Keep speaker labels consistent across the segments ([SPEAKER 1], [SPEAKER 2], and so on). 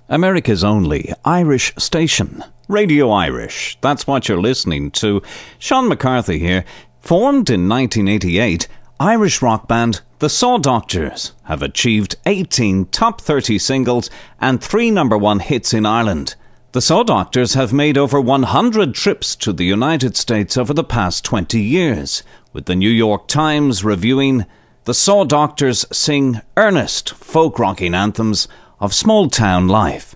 [SPEAKER 1] America's only Irish station, Radio Irish. That's what you're listening to. Sean McCarthy here. Formed in 1988, Irish rock band The Saw Doctors have achieved 18 top 30 singles and 3 number 1 hits in Ireland. The Saw Doctors have made over 100 trips to the United States over the past 20 years, with the New York Times reviewing The Saw Doctors sing earnest folk-rocking anthems of small-town life.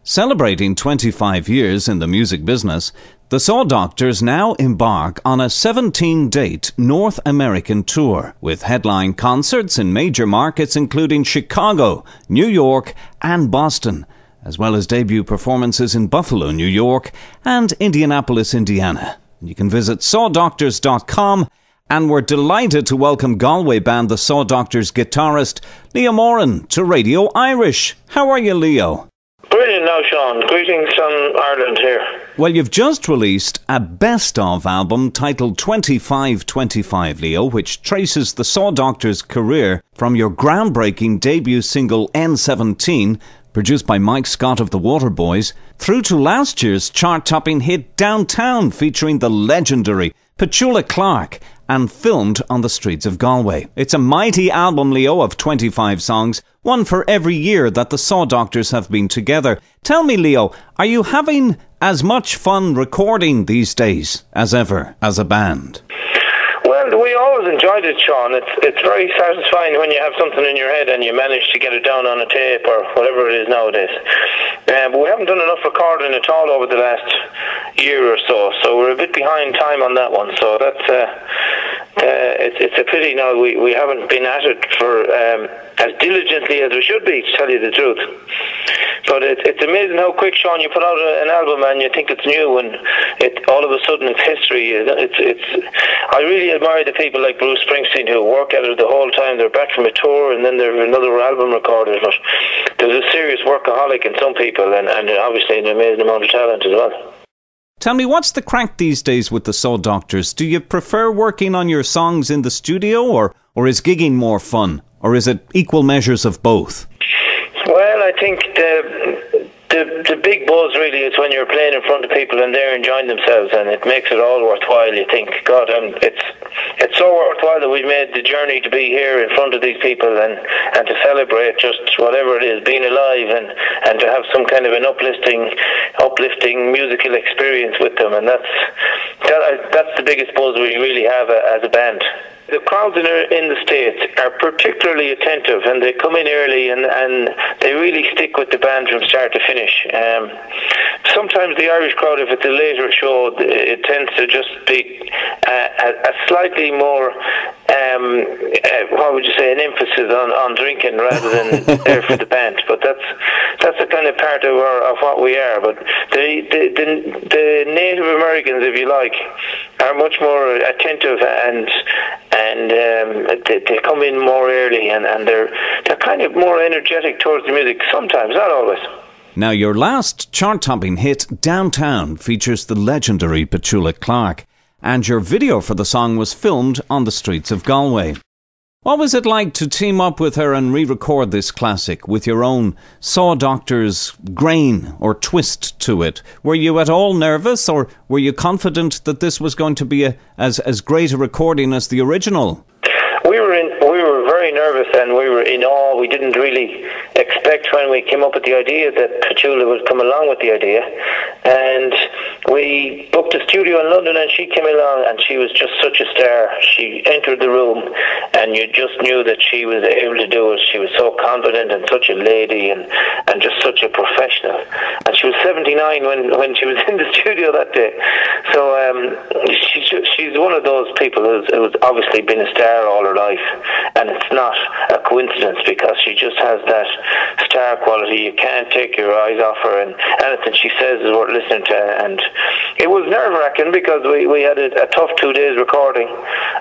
[SPEAKER 1] Celebrating 25 years in the music business, the Saw Doctors now embark on a 17-date North American tour, with headline concerts in major markets including Chicago, New York and Boston, as well as debut performances in Buffalo, New York and Indianapolis, Indiana. You can visit sawdoctors.com. And we're delighted to welcome Galway band The Saw Doctors guitarist Leo Moran to Radio Irish. How are you, Leo?
[SPEAKER 2] Brilliant now, Sean. Greetings from Ireland here.
[SPEAKER 1] Well, you've just released a best-of album titled 2525, Leo, which traces the Saw Doctors' career from your groundbreaking debut single N17, produced by Mike Scott of the Waterboys, through to last year's chart-topping hit Downtown, featuring the legendary Petula Clark, and filmed on the streets of Galway. It's a mighty album, Leo, of 25 songs, one for every year that the Saw Doctors have been together. Tell me, Leo, are you having as much fun recording these days as ever as a band?
[SPEAKER 2] Well, we always enjoyed it, Sean. It's very satisfying when you have something in your head and you manage to get it down on a tape or whatever it is nowadays. But we haven't done enough recording at all over the last year or so we're a bit behind time on that one. So that's it's a pity now we haven't been at it for as diligently as we should be, to tell you the truth. But it's amazing how quick, Sean, you put out an album and you think it's new, and all of a sudden it's history. I really admire the people like Bruce Springsteen who work at it the whole time. They're back from a tour and then they're another album recorded. But there's a serious workaholic in some people, and obviously an amazing amount of talent as well.
[SPEAKER 1] Tell me, what's the crack these days with the Saw Doctors? Do you prefer working on your songs in the studio, or is gigging more fun? Or is it equal measures of both?
[SPEAKER 2] Well, I think the big buzz really is when you're playing in front of people and they're enjoying themselves, and it makes it all worthwhile. You think, God, it's so worthwhile that we've made the journey to be here in front of these people and to celebrate just whatever it is, being alive, and to have some kind of an uplifting musical experience with them, and that's the biggest buzz we really have as a band. The crowds in the States are particularly attentive, and they come in early and they really stick with the band from start to finish. Sometimes the Irish crowd, if it's a later show, it tends to just be a slightly more, what would you say, an emphasis on drinking rather than there for the band. But that's a kind of part of what we are. But the Native Americans, if you like, are much more attentive and they come in more early, and they're kind of more energetic towards the music sometimes, not always.
[SPEAKER 1] Now, your last chart-topping hit, Downtown, features the legendary Petula Clark, and your video for the song was filmed on the streets of Galway. What was it like to team up with her and re-record this classic with your own Saw Doctors grain or twist to it? Were you at all nervous, or were you confident that this was going to be as great a recording as the original?
[SPEAKER 2] We were very nervous, and we were in awe. We didn't really expect when we came up with the idea that Petula would come along with the idea. And we booked a studio in London, and she came along, and she was just such a star. She entered the room, and you just knew that she was able to do it. She was so confident and such a lady, and just such a professional. And she was 79 when she was in the studio that day. So she's one of those people who's obviously been a star all her life, and it's not a coincidence, because she just has that star quality. You can't take your eyes off her, and anything she says is worth listening to. And it was nerve-wracking because we had a tough 2 days recording,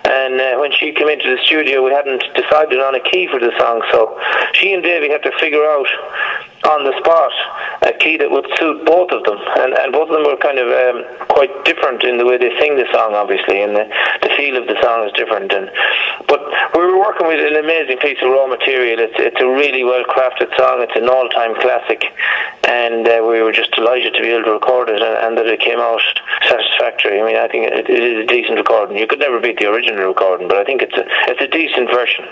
[SPEAKER 2] and when she came into the studio, we hadn't decided on a key for the song, so she and Davey had to figure out on the spot a key that would suit both of them, and both of them were kind of quite different in the way they sing the song, obviously, and the feel of the song is different. But But we were working with an amazing piece of raw material. It's a really well crafted song. It's an all-time classic, and we were just delighted to be able to record it, and that it came out satisfactory. I mean, I think it is a decent recording. You could never beat the original recording, but I think it's a decent version.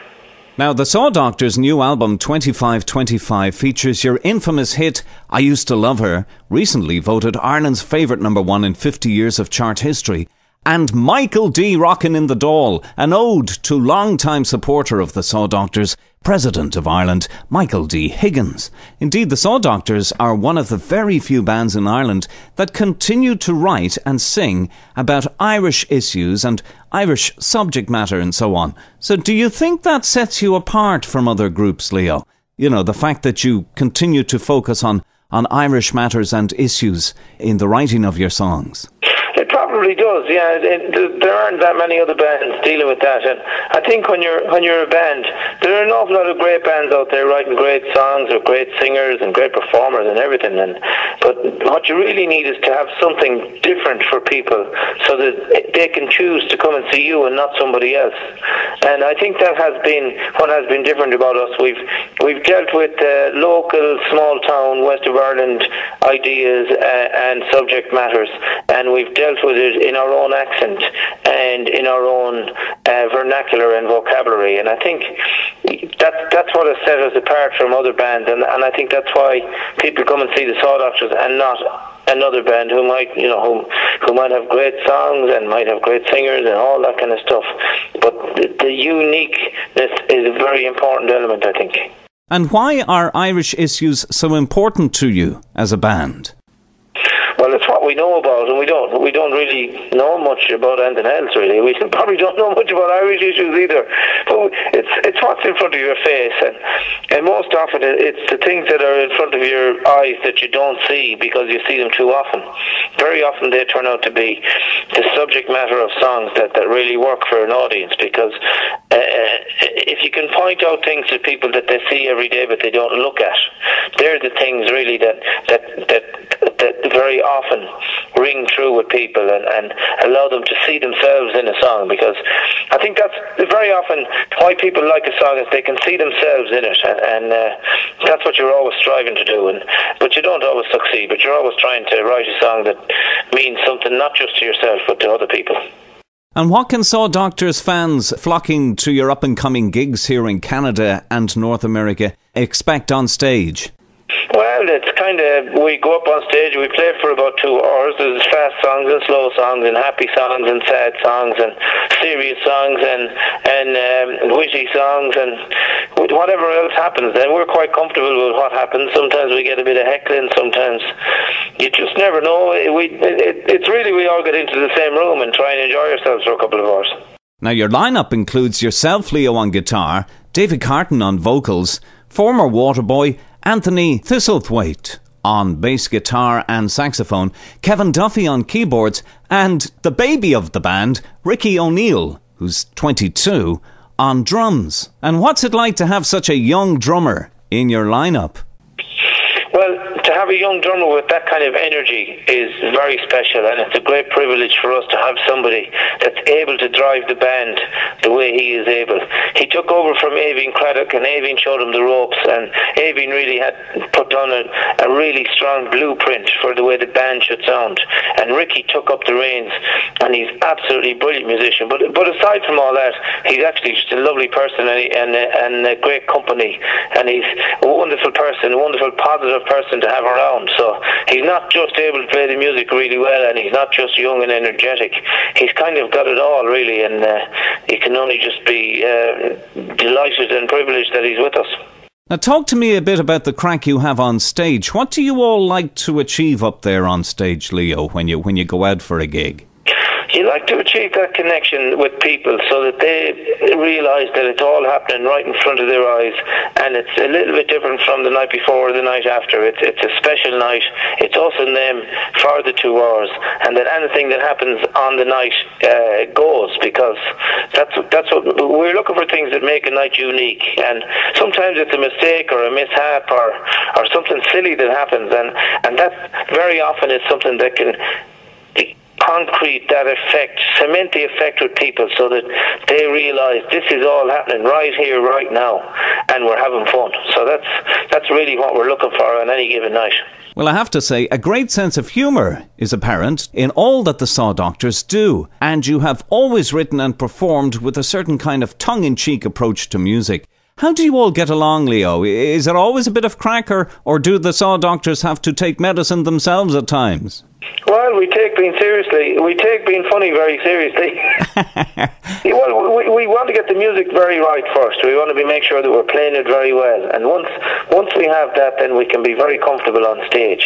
[SPEAKER 1] Now, the Saw Doctors' new album 2525 features your infamous hit I Used to Love Her, recently voted Ireland's favourite #1 in 50 years of chart history, and Michael D. Rockin' in the Dáil, an ode to long-time supporter of the Saw Doctors, President of Ireland, Michael D. Higgins. Indeed, the Saw Doctors are one of the very few bands in Ireland that continue to write and sing about Irish issues and Irish subject matter and so on. So do you think that sets you apart from other groups, Leo? You know, the fact that you continue to focus on Irish matters and issues in the writing of your songs?
[SPEAKER 2] It probably does, yeah. There aren't that many other bands dealing with that, and I think when you're a band, there are an awful lot of great bands out there writing great songs with great singers and great performers and everything. But what you really need is to have something different for people, so that they can choose to come and see you and not somebody else. And I think that has been what has been different about us. We've dealt with local, small town, west of Ireland ideas and subject matters, and we've dealt with it in our own accent and in our own vernacular and vocabulary, and I think that's what has set us apart from other bands, and I think that's why people come and see the Saw Doctors and not another band who might have great songs and might have great singers and all that kind of stuff. But the uniqueness is a very important element, I think.
[SPEAKER 1] And why are Irish issues so important to you as a band?
[SPEAKER 2] Well, it's what we know about, and we don't really know much about anything else, really. We probably don't know much about Irish issues either. But it's what's in front of your face, and most often it's the things that are in front of your eyes that you don't see because you see them too often. Very often they turn out to be the subject matter of songs that really work for an audience, because if you can point out things to people that they see every day but they don't look at, they're the things really that very often ring true with people and allow them to see themselves in a song, because I think that's very often why people like a song, is they can see themselves in it, and that's what you're always striving to do. But you don't always succeed, but you're always trying to write a song that means something not just to yourself but to other people.
[SPEAKER 1] And what can Saw Doctors fans flocking to your up-and-coming gigs here in Canada and North America expect on stage?
[SPEAKER 2] Well, it's kind of, we go up on stage, we play for about 2 hours. There's fast songs and slow songs and happy songs and sad songs and serious songs and witty songs and whatever else happens. And we're quite comfortable with what happens. Sometimes we get a bit of heckling, sometimes you just never know. It's really, we all get into the same room and try and enjoy ourselves for a couple of hours.
[SPEAKER 1] Now, your lineup includes yourself, Leo, on guitar, David Carton on vocals, former Waterboy Anthony Thistlethwaite on bass guitar and saxophone, Kevin Duffy on keyboards, and the baby of the band, Ricky O'Neill, who's 22, on drums. And what's it like to have such a young drummer in your lineup?
[SPEAKER 2] Well, to have a young drummer with that kind of energy is very special, and it's a great privilege for us to have somebody that's able to drive the band the way he is able. He took over from Aoibhinn Craddock, and Aoibhinn showed him the ropes, and Aoibhinn really had put down a really strong blueprint for the way the band should sound. And Ricky took up the reins, and he's absolutely brilliant musician. But aside from all that, he's actually just a lovely person and a great company, and he's a wonderful person, a wonderful positive person to have around. So he's not just able to play the music really well, and he's not just young and energetic. He's kind of got it all, really, and you can only just be delighted and privileged that he's with us.
[SPEAKER 1] Now, talk to me a bit about the crack you have on stage. What do you all like to achieve up there on stage, Leo, when you go out for a gig?
[SPEAKER 2] You like to achieve that connection with people so that they realise that it's all happening right in front of their eyes, and it's a little bit different from the night before or the night after. It's a special night. It's us and them for the 2 hours, and that anything that happens on the night goes, because that's what we're looking for, things that make a night unique. And sometimes it's a mistake or a mishap or something silly that happens, and that very often is something that can concrete that effect, cement the effect with people so that they realise this is all happening right here, right now, and we're having fun. So that's really what we're looking for on any given night.
[SPEAKER 1] Well, I have to say, a great sense of humour is apparent in all that the Saw Doctors do, and you have always written and performed with a certain kind of tongue-in-cheek approach to music. How do you all get along, Leo? Is it always a bit of cracker, or do the Saw Doctors have to take medicine themselves at times?
[SPEAKER 2] Well, we take being funny very seriously. Well, we want to get the music very right first. We want to make sure that we're playing it very well. And once we have that, then we can be very comfortable on stage.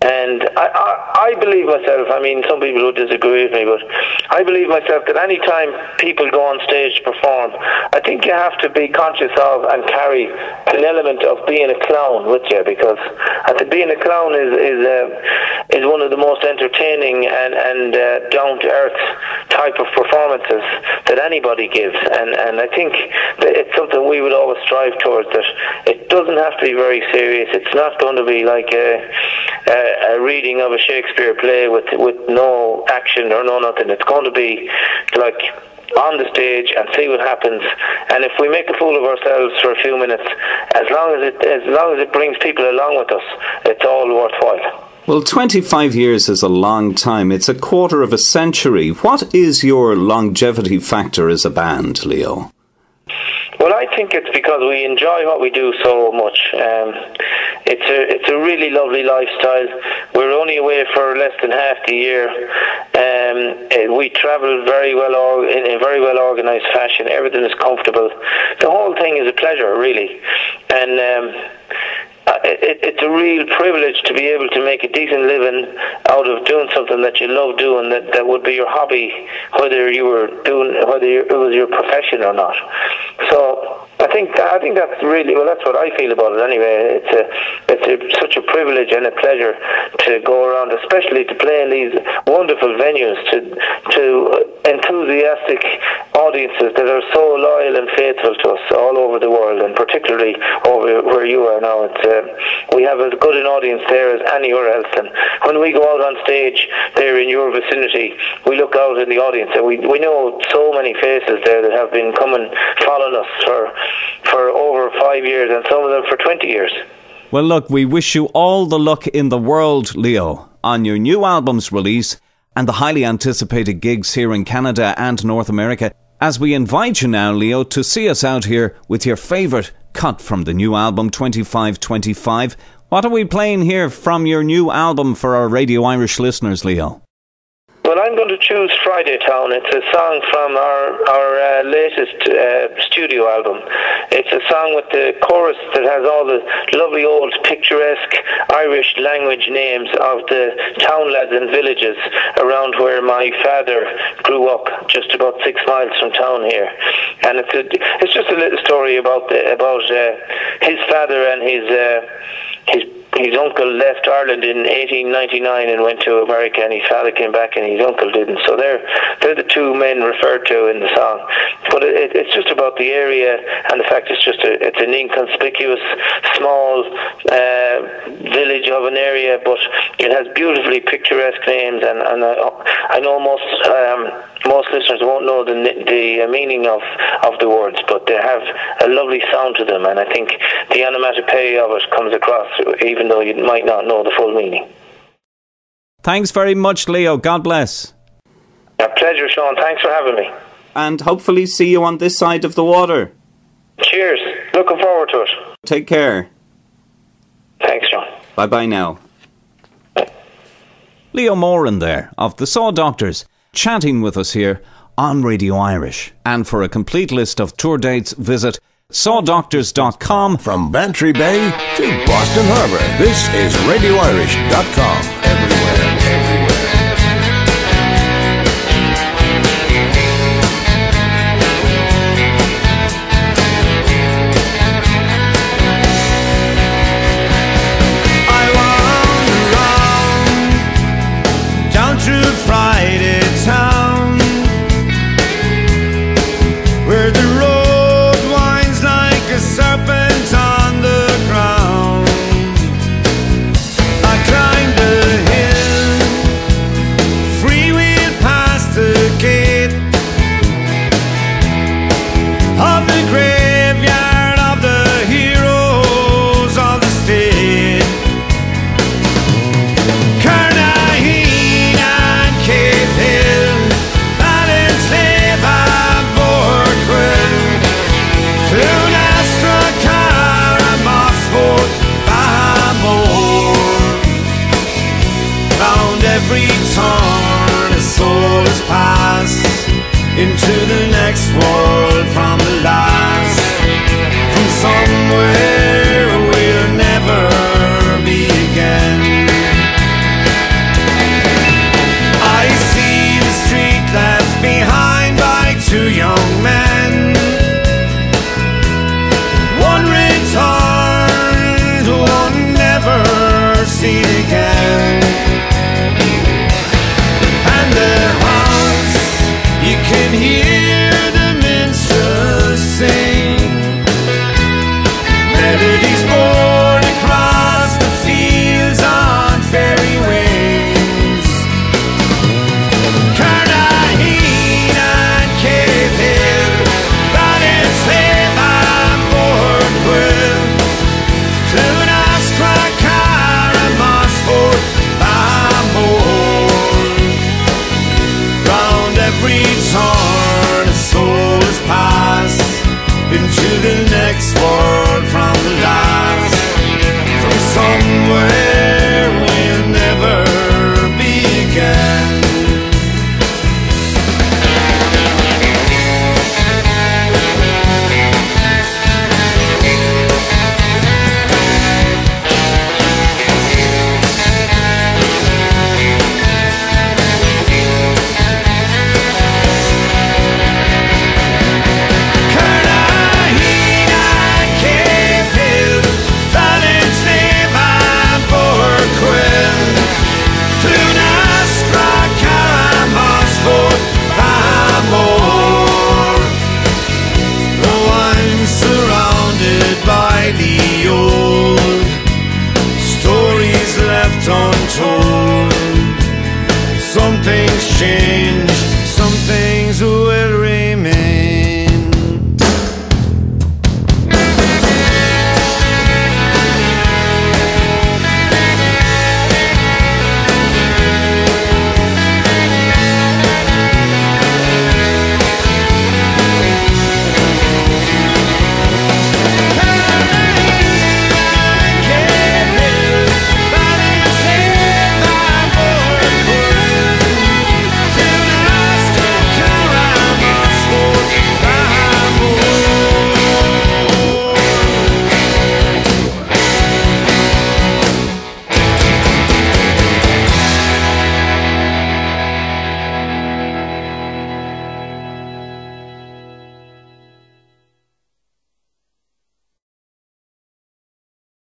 [SPEAKER 2] And I believe myself, I mean, some people would disagree with me, but I believe myself that any time people go on stage to perform, I think you have to be conscious of and carry an element of being a clown with you, because I think being a clown is one of the most entertaining and down-to-earth type of performances that anybody gives, and I think that it's something we would always strive towards, that it doesn't have to be very serious. It's not going to be like a reading of a Shakespeare play with no action or no nothing. It's going to be like on the stage and see what happens, and if we make a fool of ourselves for a few minutes, as long as it brings people along with us, it's all worthwhile.
[SPEAKER 1] Well, 25 years is a long time. It's a quarter of a century. What is your longevity factor as a band, Leo?
[SPEAKER 2] Well, I think it's because we enjoy what we do so much. It's a really lovely lifestyle. We're only away for less than half the year. We travel very well in a very well organised fashion. Everything is comfortable. The whole thing is a pleasure, really. And it's a real privilege to be able to make a decent living out of doing something that you love doing, that would be your hobby, whether it was your profession or not. So I think that's really, well, that's what I feel about it anyway. It's such a privilege and a pleasure to go around, especially to play in these wonderful venues, to enthusiastic audiences that are so loyal and faithful to us all over the world, and particularly over where you are now. We have as good an audience there as anywhere else, and when we go out on stage there in your vicinity, we look out in the audience and we know so many faces there that have been following us for over 5 years, and some of them for 20 years.
[SPEAKER 1] Well, look, we wish you all the luck in the world, Leo, on your new album's release and the highly anticipated gigs here in Canada and North America, as we invite you now, Leo, to see us out here with your favourite cut from the new album 2525. What are we playing here from your new album for our Radio Irish listeners, Leo?
[SPEAKER 2] Well, I'm going to choose Friday Town. It's a song from our latest studio album. It's a song with the chorus that has all the lovely old picturesque Irish language names of the townlands and villages around where my father grew up, just about 6 miles from town here. And it's just a little story about his father and his uncle left Ireland in 1899 and went to America, and his father came back and his uncle didn't. So they're the two men referred to in the song. But it's just about the area and the fact it's an inconspicuous, small village of an area, but it has beautifully picturesque names, and I know most listeners won't know the meaning of the words, but they have a lovely sound to them, and I think the onomatopoeia of it comes across, even though you might not know the full meaning.
[SPEAKER 1] Thanks very much, Leo. God bless.
[SPEAKER 2] A pleasure, Sean. Thanks for having me.
[SPEAKER 1] And hopefully see you on this side of the water.
[SPEAKER 2] Cheers. Looking forward to it.
[SPEAKER 1] Take care.
[SPEAKER 2] Thanks, Sean.
[SPEAKER 1] Bye-bye now. Leo Moran there, of the Saw Doctors, chatting with us here on Radio Irish. And for a complete list of tour dates, visit sawdoctors.com.
[SPEAKER 3] From Bantry Bay to Boston Harbour, this is RadioIrish.com. Everywhere.
[SPEAKER 4] Friday town, where the road winds like a serpent on the ground. I climbed the hill into the next world from the last, from somewhere we'll never be again. I see the street left behind by two young men, one returned, one never seen again. And their hearts, you can hear the minstrels sing, melodies borne across the fields on fairy wings. Carnarvon and Cave Hill, Ballinslade and Bourne-Quill, Clunaskra, Cara, Mossford, Bamore. Round every turn a soul has passed into the next world from the last, from somewhere we'll never be again. The old stories left untold, some things change.